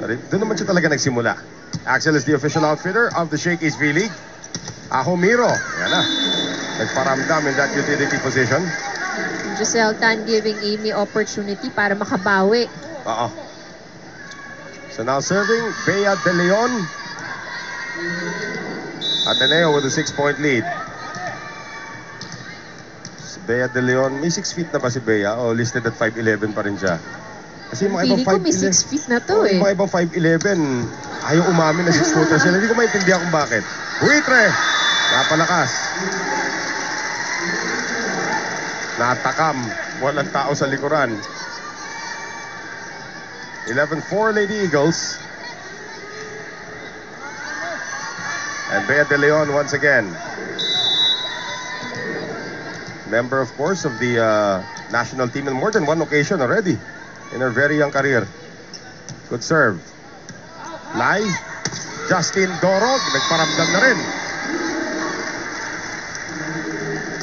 Doon naman siya talaga nagsimula. Axel is the official outfitter of the Shakey's V-League. Ahomiro, yan na. Nagparamdam in that utility position. Giselle Tan giving Amy opportunity para makabawi. So now serving Bea De Leon. Ateneo with a 6-point lead. Si Bea De Leon, may 6 feet na ba si Bea? O listed at 5'11 pa rin siya? Kasi yung mga ibang 5'11... may 6 feet na to Yung mga ibang 5'11, ayaw umamin na 6-footer sila. Hindi ko maintindihan kung bakit. Buitre! Napalakas. Natakam. Walang tao sa likuran. 11-4 Lady Eagles. And Bea De Leon once again. Member, of course, of the national team in more than one occasion already in her very young career. Good serve. Lai. Justin Dorog. Nagparamdam na rin.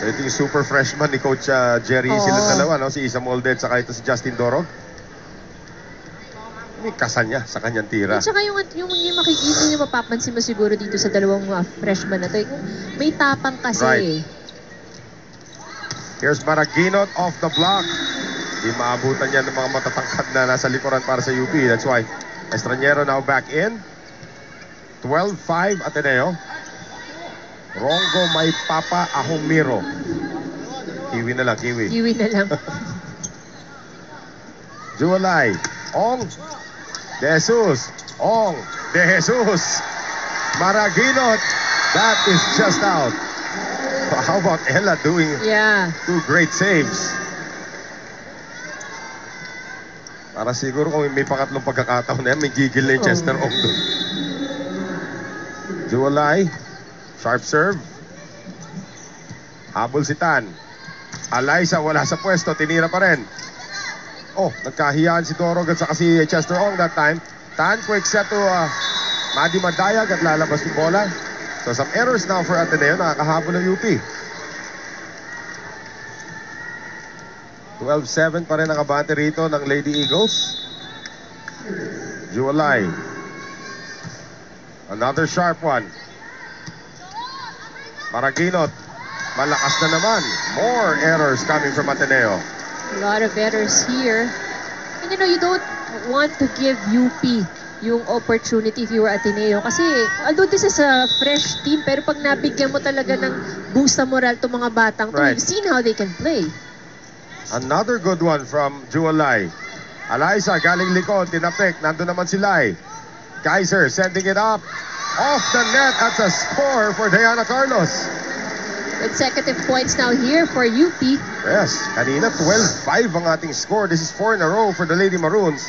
So ito yung super freshman ni Coach Jerry. Silang dalawa, no? Si Isa Molde at saka ito si Justin Dorog. May kasan niya sa kanyang tira. At saka yung makikita niyo, mapapansin mo siguro dito sa dalawang freshman na to. May tapang kasi. Right. Here's Maraginot off the block. Di maabutan niya ng mga matatangkad na nasa likuran para sa UP. That's why Estraniero now back in. 12-5 Ateneo. Rongo may Papa Ahomiro. Kiwi na lang, kiwi. Kiwi na lang. Jualay. Ong. De Jesus. Ong. De Jesus. Maraginot. That is just out. How about Ella doing 2 great saves? Para siguro kung may pangatlong pagkakataon na yan, may gigil na yung Chester Ong doon. Jualay. Sharp serve. Habol si Tan. Alaysa wala sa pwesto. Tinira pa rin. Nagkahiyaan si Dorog at saka si Chester Ong that time. Tan, quick set to Madi Madayag at lalabas yung bola. So some errors now for Ateneo. Nakakahabol ng UP. 12-7 pa rin ang abante rito ng Lady Eagles. Jualay. Another sharp one. Maraginot. Malakas na naman. More errors coming from Ateneo. A lot of errors here. And you don't want to give UP yung opportunity if you were Ateneo. Kasi, although this is a fresh team, pero pag nabigyan mo talaga ng boost na moral itong mga batang to, you've seen how they can play. Another good one from Jualay. Alaysa, galing likod, tinapik. Nandun naman si Lai. Kaiser sending it up. Off the net. That's a score for Diana Carlos. Consecutive points now here for UP. Yes, kanina 12-5 ang ating score. This is 4 in a row for the Lady Maroons.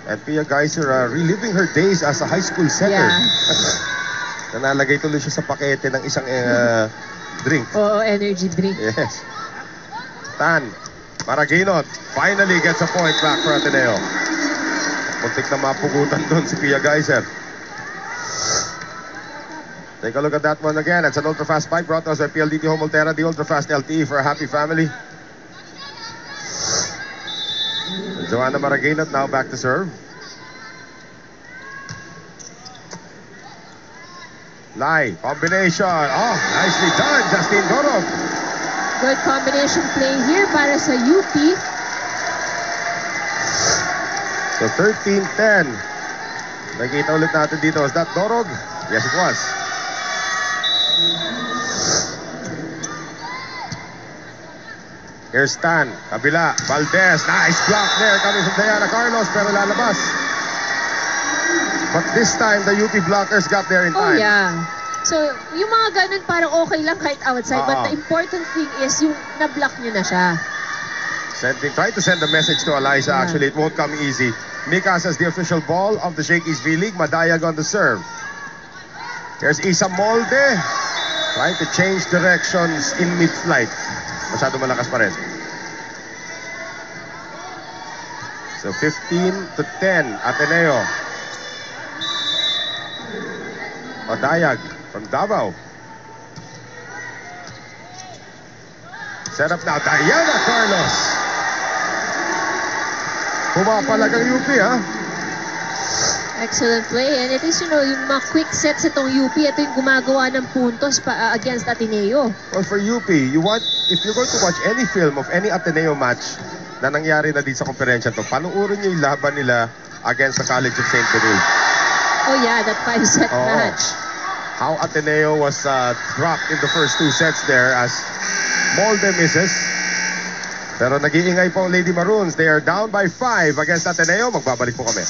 And Pia Geiser reliving her days as a high school setter. Yeah. Nalagay tuloy siya sa pakete ng isang drink. Energy drink. Yes. Tan, Maraginot, finally gets a point back for Ateneo. Muntik na mapugutan doon si Pia Geiser. Take a look at that one again. It's an ultra-fast spike brought to us by PLDT Home Ultera, the ultra-fast LTE for a happy family. Joanna Maraginot now back to serve. Lai, combination. Nicely done, Justine Dorog. Good combination play here para sa UP. So 13-10. Nakita ulit natin dito. Was that Dorog? Yes, it was. Here's Stan. Kabila. Valdez. Nice block there coming from Diana Carlos. Pero lalabas. But this time, the UP blockers got there in time. Oh, yeah. So, yung mga ganun parang okay lang kahit outside. But the important thing is yung na-block nyo na siya. Try to send a message to Alaysa. Actually, it won't come easy. Mika says the official ball of the Shakey's V-League. Madayag on the serve. Here's Isa Molde. Trying to change directions in mid-flight. Masyado malakas pa rin. So 15-10, Ateneo. Madayag from Davao. Set up now, Diana Carlos. Pumapalag ang UP, ha? Excellent play. And it is, yung mga quick sets itong UP, ito yung gumagawa ng puntos against Ateneo. Well, for UP, if you're going to watch any film of any Ateneo match na nangyari na dito sa komperensya to, panuorin nyo yung laban nila against the College of St. Benil. Oh yeah, that 5-set match. How Ateneo was dropped in the first 2 sets there as Molde misses. Pero nag-iingay po Lady Maroons. They are down by 5 against Ateneo. Magbabalik po kami.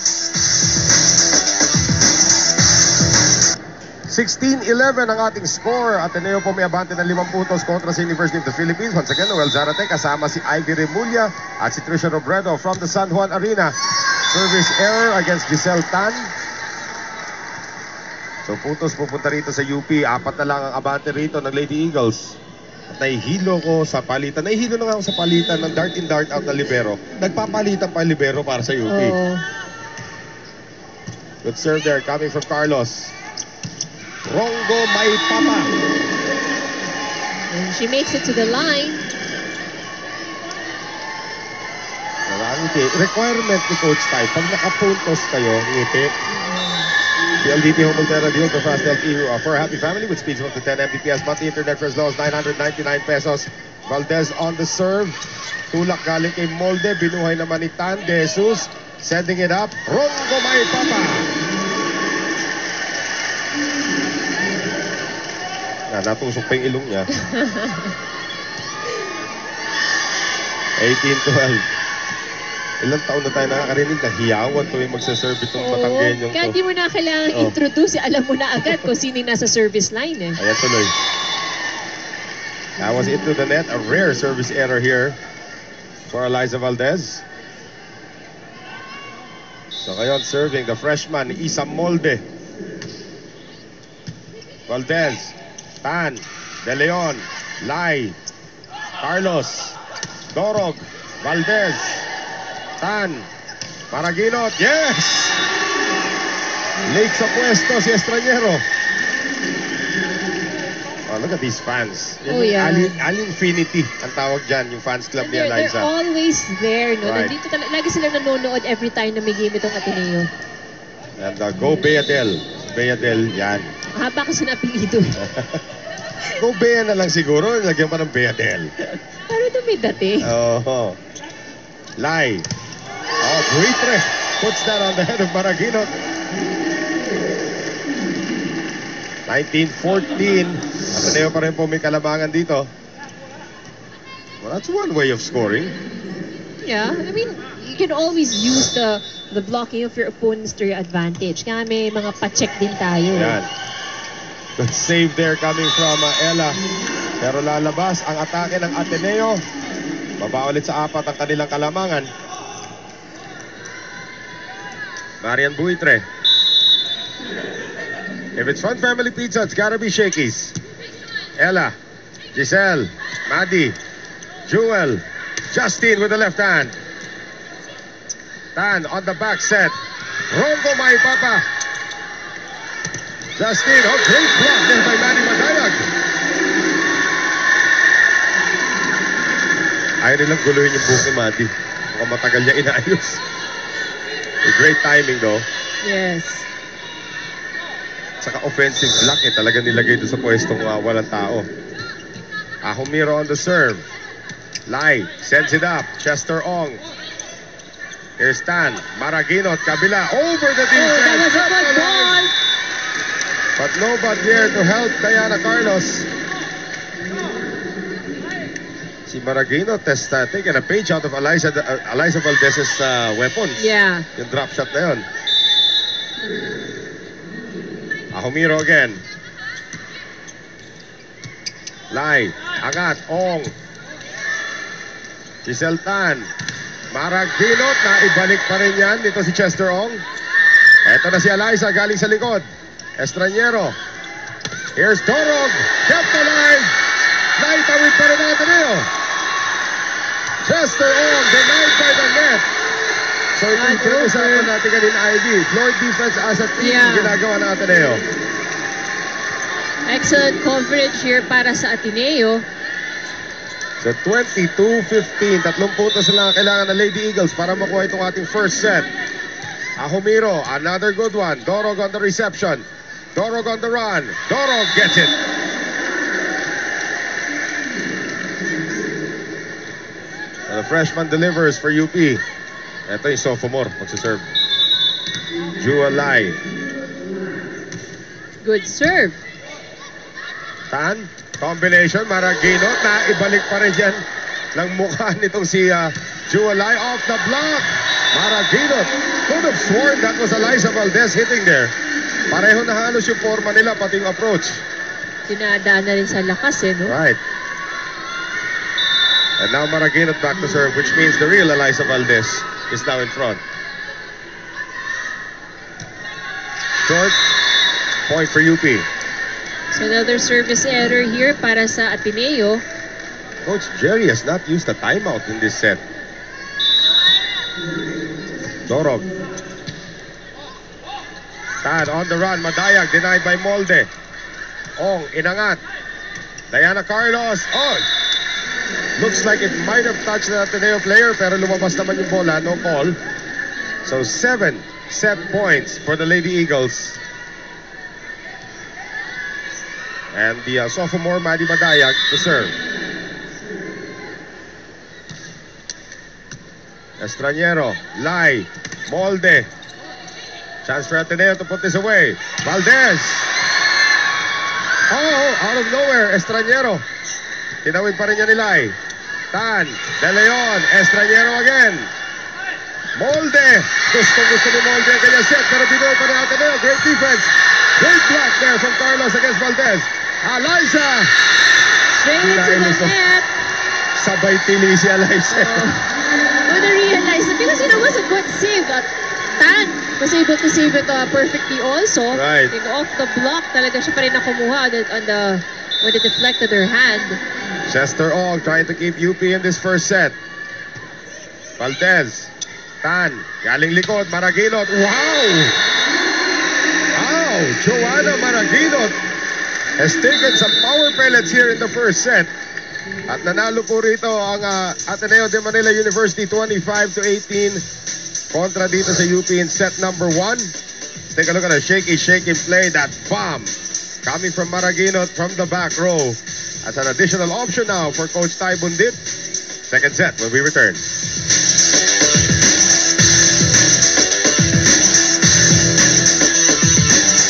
16-11 ang ating score. Ateneo po may abante ng 5 puntos kontra sa University of the Philippines. Once again, Noel Zarate kasama si Ivy Remulla at si Tricia Robredo from the San Juan Arena. Service error against Giselle Tan. So puntos pupunta rito sa UP. 4 na lang ang abante rito ng Lady Eagles. At nahihilo ko sa palitan. Nahihilo na nga ako sa palitan ng dart in dart out na libero. Nagpapalitan pa libero para sa UP. Good serve there coming from Carlos. Rongo may papa. And she makes it to the line. Requirement ni Coach Ty, pag nakapuntos kayo, ngiti. PLDT Home Montero, the ultra fast LTE for a happy family with speeds of up to 10 Mbps. Monthly internet for as low as 999 pesos. Valdez on the serve. Tulak galing kay Molde. Binuhay naman ni Tan De Jesus. Sending it up. Rongo may papa. Natusok pa yung ilong niya. 18-12. Ilang taon na tayo nakakarinig na hiyawan tuwing magsaserve itong Batanggenyong to. Kaya di mo na kailangan introduce. Alam mo na agad kung sino yung nasa service line eh. Ayan tuloy. That was into the net. A rare service error here for Eliza Valdez. So ngayon serving the freshman Isa Molde. Valdez, Tan, De Leon, Lai, Carlos, Dorog, Valdez, Tan, Maraguinot, yes! Late sa pwesto si Estraniero. Oh, look at these fans. Al-Infinity ang tawag dyan, yung fans club ni Eliza. They're always there, no? Right. Nandito lagi silang nanonood every time na may game itong Ateneo. And go Beadel. Beadel, yan. Mahaba kasi na apelido. Go Bea na lang siguro, lagyan pa ng Beadel. Pero ito may dati. Oh. Lai. Oh, Buitre puts that on the head of Maraguinot. 19-14. Ateneo pa rin po may kalamangan dito. Well, that's one way of scoring. Yeah, I mean, you can always use the blocking of your opponents to your advantage. Kaya may mga pa-check din tayo. Yan. Good save there coming from Ella. Pero lalabas ang atake ng Ateneo. Baba ulit sa 4 ang kanilang kalamangan. Marian Buitre. If it's Fun Family Pizza, it's gotta be Shakey's. Ella, Giselle, Maddie, Jewel, Justine with the left hand. Tan on the back set. Rongo may papa. Justine, great block there by Manny Madayag. Ayaw nilang guluhin yung buhok ni Maddie. Mukhang matagal niya inaayos. A great timing though. Yes. Saka offensive block talaga nilagay doon sa pwestong walang tao. Ahumiro on the serve. Lai sends it up. Chester Ong. Here's Tan. Maraguinot, kabila. Over the defense. That was a good ball. But nobody there to help Diana Carlos. Si Maraguinot has taken a page out of Eliza Valdez's weapons. Yeah. Yung drop shot na yun. Ahumiro again. Lai, angat, Ong. Giselle Tan. Maraguinot na ibalik pa rin yan. Dito si Chester Ong. Eto na si Eliza galing sa likod. Estraniero. Here's Dorog. Kept alive. Naitawid pa rin ang Ateneo. Chester Ong denied by the net. So ito yung pinag-usapan natin kanina, Ivy. Floor defense as a team ginagawa ng Ateneo. Excellent coverage here para sa Ateneo. So 22-15. 3 puntos lang kailangan ng Lady Eagles para makuha itong ating first set. Ahumiro, another good one. Dorog on the reception. Dorog on the run. Dorog gets it. The freshman delivers for UP. Ito yung sophomore, magsaserve. Jualay. Good serve. Tan, combination, Maraguinot na ibalik pa rin yan ng mukha nitong si Jualay off the block. Maraguinot, could have sworn that was Eliza Valdez hitting there. Pareho na halos yung forma nila, pati yung approach. Dinadaan na rin sa lakas no? Right. And now Maraguinot back to serve, which means the real Eliza Valdez is now in front. Short, point for UP. So another service error here para sa Ateneo. Coach Jerry has not used a timeout in this set. Dorog. Tan on the run, Madayag denied by Molde. Ong, inangat. Diana Carlos. Oh! Looks like it might have touched the Ateneo player pero lumabas naman yung bola, no call. So 7 set points for the Lady Eagles. And the sophomore Maddie Madayag to serve. Estranero, Lai, Molde. Chance for Ateneo to put this away. Valdez. Oh, out of nowhere, Estranero. Tinawid pa rin niya ni Lai. Tan, De Leon, Estranero again. Molde. Gusto ni Molde ang kanyang set, pero binuo pa rin Ateneo. Great defense. Great block there from Carlos against Valdez. Eliza. Straight into the net. Sabay tili si Eliza. When I realized that because it was a good save. Tan was able to save it perfectly also. Right. And off the block, talaga siya pa rin nakumuha when it deflected her hand. Chester Ong trying to keep UP in this first set. Valdez. Tan. Galing likod. Maraguinot. Wow! Wow! Joanna Maraguinot has taken some power pellets here in the first set. At nanalo po rito ang Ateneo de Manila University 25-18 kontra dito sa UP in set number 1. Take a look at a shaky play. That bomb coming from Maraguinot from the back row. That's an additional option now for Coach Ty Bundit. Second set when we return.